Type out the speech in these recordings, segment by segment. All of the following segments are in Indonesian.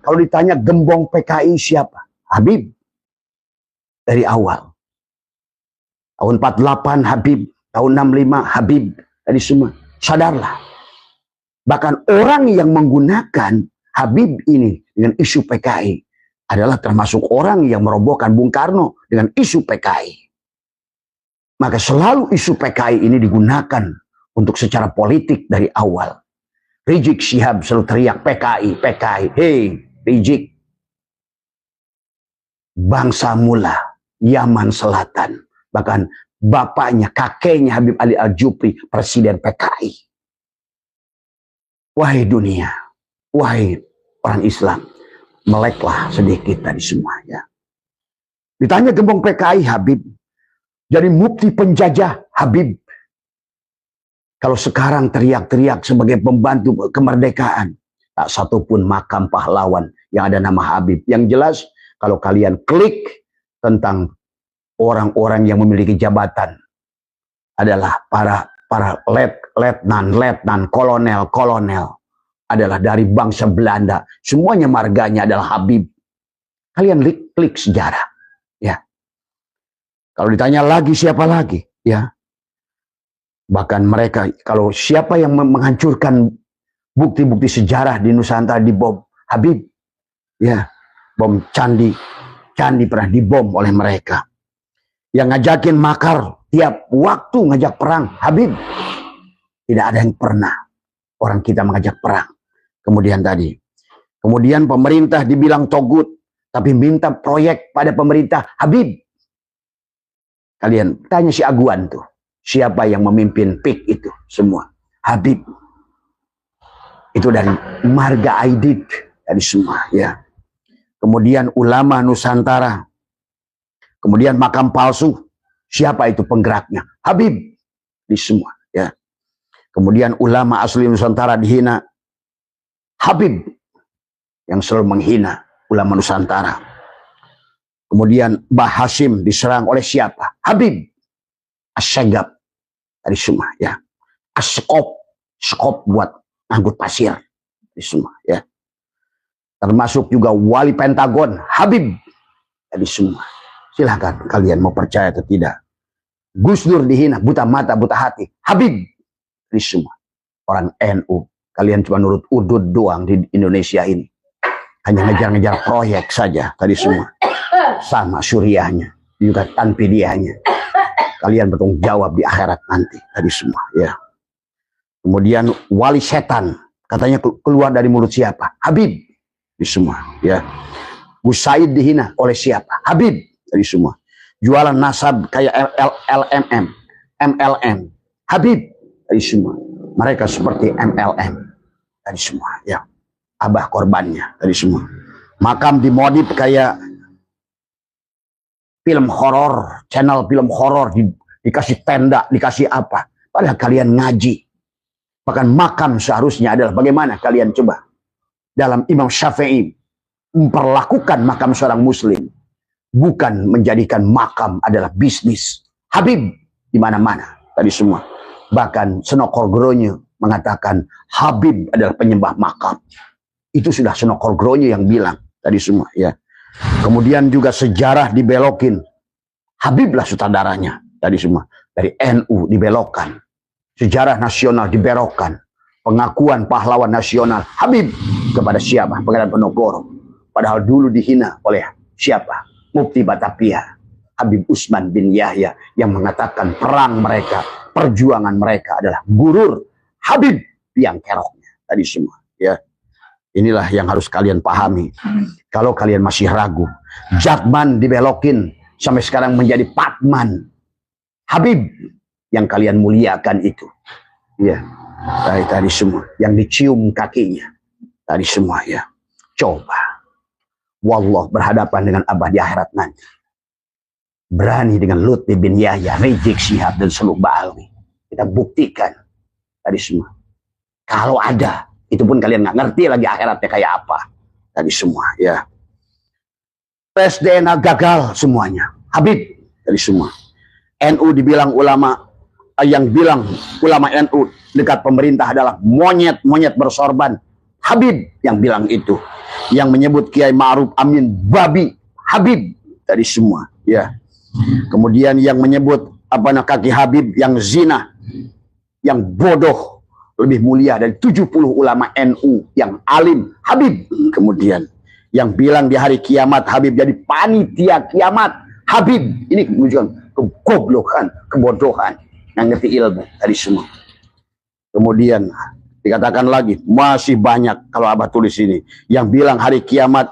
Kalau ditanya gembong PKI siapa? Habib. Dari awal. Tahun 48 Habib, tahun 65 Habib. Tadi semua. Sadarlah. Bahkan orang yang menggunakan Habib ini dengan isu PKI adalah termasuk orang yang merobohkan Bung Karno dengan isu PKI. Maka selalu isu PKI ini digunakan untuk secara politik dari awal. Rizik Syihab selalu teriak PKI, PKI. Hei, Rizik. Bangsa Mula, Yaman Selatan. Bahkan bapaknya, kakeknya Habib Ali Al-Jupri, presiden PKI. Wahai dunia, wahai orang Islam, meleklah sedikit tadi semuanya. Ditanya gembong PKI Habib, jadi mufti penjajah Habib. Kalau sekarang teriak-teriak sebagai pembantu kemerdekaan, tak satupun makam pahlawan yang ada nama Habib. Yang jelas, kalau kalian klik tentang orang-orang yang memiliki jabatan adalah para letnan, kolonel adalah dari bangsa Belanda. Semuanya marganya adalah Habib. Kalian klik sejarah, ya. Kalau ditanya lagi siapa lagi, ya. Bahkan mereka, kalau siapa yang menghancurkan bukti-bukti sejarah di Nusantara dibom, Habib. Ya, bom candi pernah dibom oleh mereka. Yang ngajakin makar tiap waktu ngajak perang, Habib. Tidak ada yang pernah orang kita mengajak perang. Kemudian pemerintah dibilang togut, tapi minta proyek pada pemerintah, Habib. Kalian tanya si Aguan tuh. Siapa yang memimpin PIK itu semua? Habib. Itu dari marga Aidit. Dari semua, ya. Kemudian ulama Nusantara. Kemudian makam palsu. Siapa itu penggeraknya? Habib. Di semua, ya. Kemudian ulama asli Nusantara dihina. Habib. Yang selalu menghina ulama Nusantara. Kemudian Mbah Hashim diserang oleh siapa? Habib. Asyagab dari semua, ya. Skop buat angkut pasir dari semua, ya. Termasuk juga wali Pentagon, Habib dari semua. Silahkan kalian mau percaya atau tidak. Gus Dur dihina, buta mata, buta hati, Habib dari semua. Orang NU, kalian cuma nurut udud doang di Indonesia ini. Hanya ngejar-ngejar proyek saja tadi semua. Sama Suriahnya, juga Tanpidiahnya. Kalian bertanggung jawab di akhirat nanti tadi semua, ya. Kemudian wali setan katanya keluar dari mulut siapa? Habib di semua, ya. Gus Said dihina oleh siapa? Habib dari semua. Jualan nasab kayak MLM, Habib dari semua. Mereka seperti MLM dari semua, ya. Abah korbannya dari semua. Makam dimodif kayak film horor, channel film horor, dikasih tenda, dikasih apa. Padahal kalian ngaji. Bahkan makam seharusnya adalah bagaimana kalian coba. Dalam Imam Syafi'i memperlakukan makam seorang muslim. Bukan menjadikan makam adalah bisnis. Habib di mana-mana tadi semua. Bahkan Senokor Gronyo mengatakan Habib adalah penyembah makam. Itu sudah Senokor Gronyo yang bilang tadi semua, ya. Kemudian juga sejarah dibelokin. Habiblah sutradaranya tadi semua. Dari NU dibelokkan. Sejarah nasional dibelokkan. Pengakuan pahlawan nasional Habib kepada siapa? Pangeran Penogoro. Padahal dulu dihina oleh siapa? Mufti Batavia, Habib Usman bin Yahya, yang mengatakan perang mereka, perjuangan mereka adalah gurur. Habib yang keroknya tadi semua, ya. Inilah yang harus kalian pahami. Kalau kalian masih ragu, Jatman dibelokin sampai sekarang menjadi Patman. Habib yang kalian muliakan itu, ya. Tadi semua yang dicium kakinya tadi semua, ya. Coba wallah berhadapan dengan Abah di akhirat nanti. Berani dengan Lutfi bin Yahya, Rizik Syihab dan seluruh Ba'alwi. Kita buktikan tadi semua. Kalau ada, itu pun kalian nggak ngerti lagi akhiratnya kayak apa. Tadi semua, ya. Tes DNA gagal semuanya. Habib tadi semua. NU dibilang ulama, yang bilang ulama NU dekat pemerintah adalah monyet bersorban. Habib yang bilang itu. yang menyebut Kiai Ma'ruf Amin babi, Habib dari semua, ya. Kemudian yang menyebut kaki Habib yang zina, yang bodoh, lebih mulia dari 70 ulama NU yang alim, Habib. Kemudian yang bilang di hari kiamat Habib jadi panitia kiamat, Habib. Ini menunjukkan kegoblokan, kebodohan, yang ngerti ilmu dari semua. Kemudian dikatakan lagi, masih banyak kalau Abah tulis ini, yang bilang hari kiamat,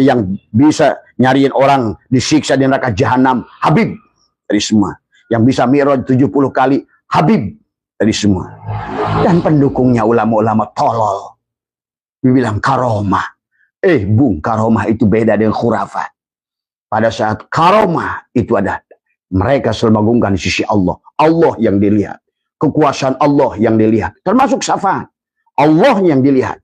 yang bisa nyariin orang disiksa di neraka jahanam, Habib dari semua. Yang bisa mi'raj 70 kali, Habib dari semua. Dan pendukungnya ulama-ulama tolol, dibilang karomah. Bung, karomah itu beda dengan khurafat. Pada saat karomah itu ada, mereka selmagungkan di sisi Allah. Allah yang dilihat. Kekuasaan Allah yang dilihat. Termasuk syafaat. Allah yang dilihat.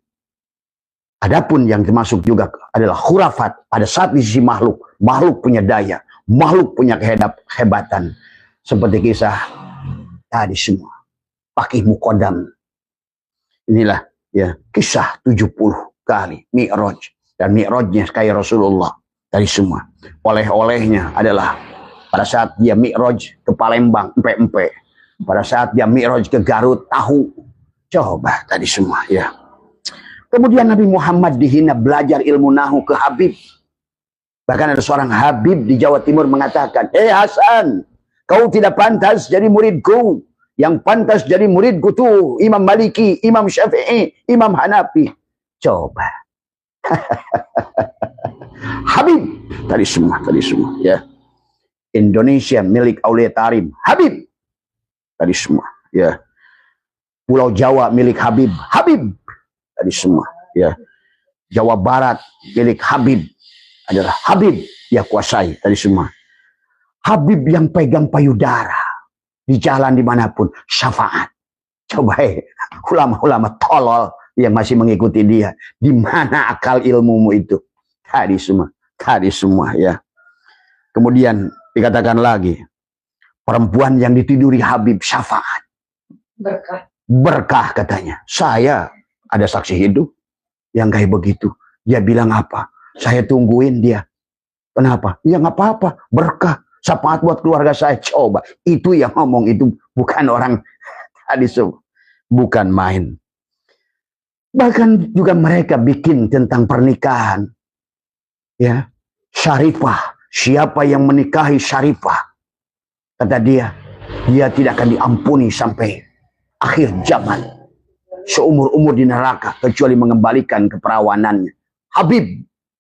Adapun yang termasuk juga adalah khurafat. Pada saat di sisi makhluk. Makhluk punya daya. Makhluk punya kehebatan. Seperti kisah tadi semua. Pakih Muqaddam. Inilah ya kisah 70 kali mi'raj. Dan mi'rajnya kayak Rasulullah. Dari semua. Oleh-olehnya adalah pada saat dia mi'raj ke Palembang, empe-empe. Pada saat dia mi'raj ke Garut, tahu. Coba tadi semua, ya. Kemudian Nabi Muhammad dihina belajar ilmu nahu ke Habib. Bahkan ada seorang Habib di Jawa Timur mengatakan, Hasan, kau tidak pantas jadi muridku. Yang pantas jadi muridku tuh Imam Maliki, Imam Syafi'i, Imam Hanafi. Coba. Habib tadi semua, ya. Indonesia milik Aulia Tarim, Habib tadi semua, ya. Pulau Jawa milik Habib, Habib tadi semua, ya. Jawa Barat milik Habib adalah Habib dia kuasai tadi semua. Habib yang pegang payudara di jalan dimanapun, syafaat. Coba ulama-ulama tolol yang masih mengikuti dia, di mana akal ilmumu itu? Tadi semua, ya. Kemudian dikatakan lagi, perempuan yang ditiduri Habib syafaat. Berkah katanya. Saya ada saksi hidup yang kayak begitu. Dia bilang apa? Saya tungguin dia. Kenapa? Ya nggak apa-apa. Berkah. Syafaat buat keluarga saya. Coba. Itu yang ngomong itu bukan orang tadi semua. Bukan main. Bahkan juga mereka bikin tentang pernikahan. Ya. Syarifah. Siapa yang menikahi Syarifah? Kata dia tidak akan diampuni sampai akhir zaman. Seumur-umur di neraka. Kecuali mengembalikan keperawanannya. Habib.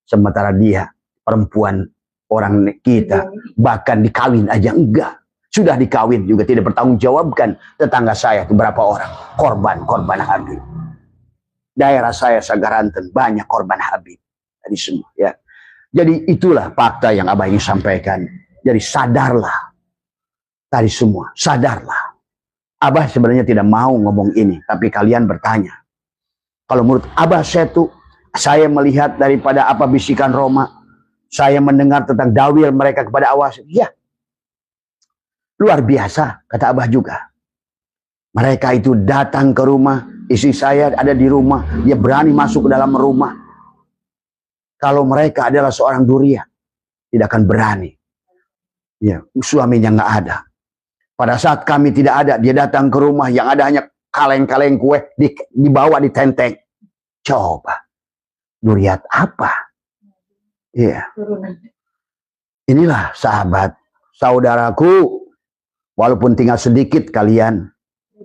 Sementara dia perempuan orang kita. Bahkan dikawin aja enggak. Sudah dikawin juga tidak bertanggungjawabkan. Tetangga saya itu berapa orang. Korban Habib. Daerah saya Sagaranten banyak korban Habib. Tadi semua, ya. Jadi itulah fakta yang Abah ingin sampaikan. Jadi sadarlah. Tadi semua, sadarlah. Abah sebenarnya tidak mau ngomong ini. Tapi kalian bertanya. Kalau menurut Abah saya melihat daripada apa bisikan Roma. Saya mendengar tentang dawil mereka kepada Awas. Ya. Luar biasa, kata Abah juga. Mereka itu datang ke rumah. Istri saya ada di rumah. Dia berani masuk ke dalam rumah. Kalau mereka adalah seorang durian, tidak akan berani. Ya, suaminya nggak ada. Pada saat kami tidak ada, dia datang ke rumah yang ada hanya kaleng-kaleng kue dibawa di tenteng. Coba, durian apa? Iya. Inilah sahabat, saudaraku. Walaupun tinggal sedikit kalian,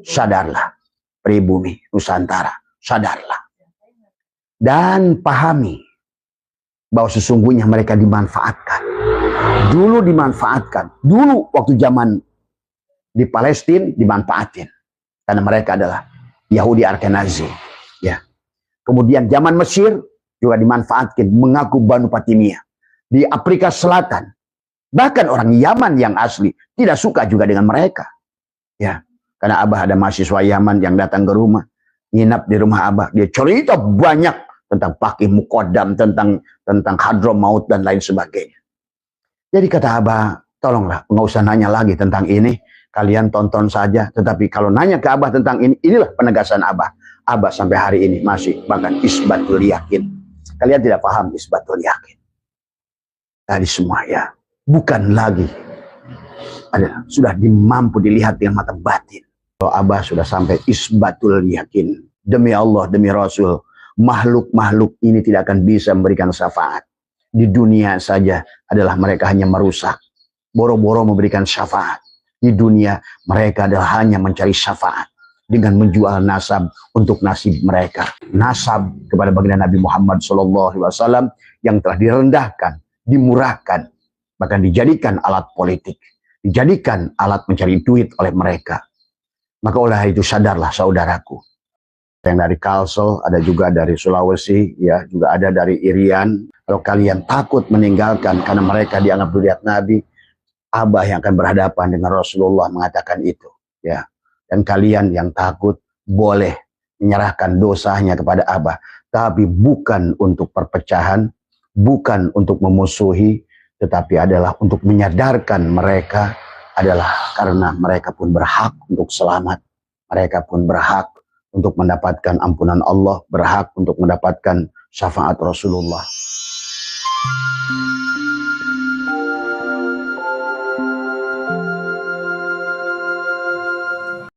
sadarlah. Pribumi Nusantara, sadarlah. Dan pahami bahwa sesungguhnya mereka dimanfaatkan. Dulu dimanfaatkan. Dulu waktu zaman di Palestina dimanfaatin. Karena mereka adalah Yahudi Ashkenazi. Ya. Kemudian zaman Mesir juga dimanfaatkan. Mengaku Banu Fatimiyah. Di Afrika Selatan. Bahkan orang Yaman yang asli tidak suka juga dengan mereka. Ya. Karena Abah ada mahasiswa Yaman yang datang ke rumah. Nginap di rumah Abah. Dia cerita banyak tentang Pakih Muqaddam, tentang Hadramaut dan lain sebagainya. Jadi kata Abah, tolonglah nggak usah nanya lagi tentang ini, kalian tonton saja. Tetapi kalau nanya ke Abah tentang ini, inilah penegasan Abah. Abah sampai hari ini masih bahkan isbatul yakin. Kalian tidak paham isbatul yakin. Tadi semua ya, bukan lagi ada, sudah mampu dilihat dengan mata batin. Kalau Abah sudah sampai isbatul yakin, demi Allah, demi Rasul, makhluk-makhluk ini tidak akan bisa memberikan syafaat. Di dunia saja adalah mereka hanya merusak. Boro-boro memberikan syafaat. Di dunia mereka adalah hanya mencari syafaat dengan menjual nasab untuk nasib mereka. Nasab kepada baginda Nabi Muhammad SAW yang telah direndahkan, dimurahkan, bahkan dijadikan alat politik, dijadikan alat mencari duit oleh mereka. Maka oleh itu sadarlah saudaraku. Yang dari Kalsel, ada juga dari Sulawesi, ya, juga ada dari Irian. Kalau kalian takut meninggalkan karena mereka dianggap zuriat Nabi, Abah yang akan berhadapan dengan Rasulullah mengatakan itu, ya. Dan kalian yang takut boleh menyerahkan dosanya kepada Abah, tapi bukan untuk perpecahan, bukan untuk memusuhi, tetapi adalah untuk menyadarkan mereka adalah karena mereka pun berhak untuk selamat, mereka pun berhak untuk mendapatkan ampunan Allah, berhak untuk mendapatkan syafaat Rasulullah.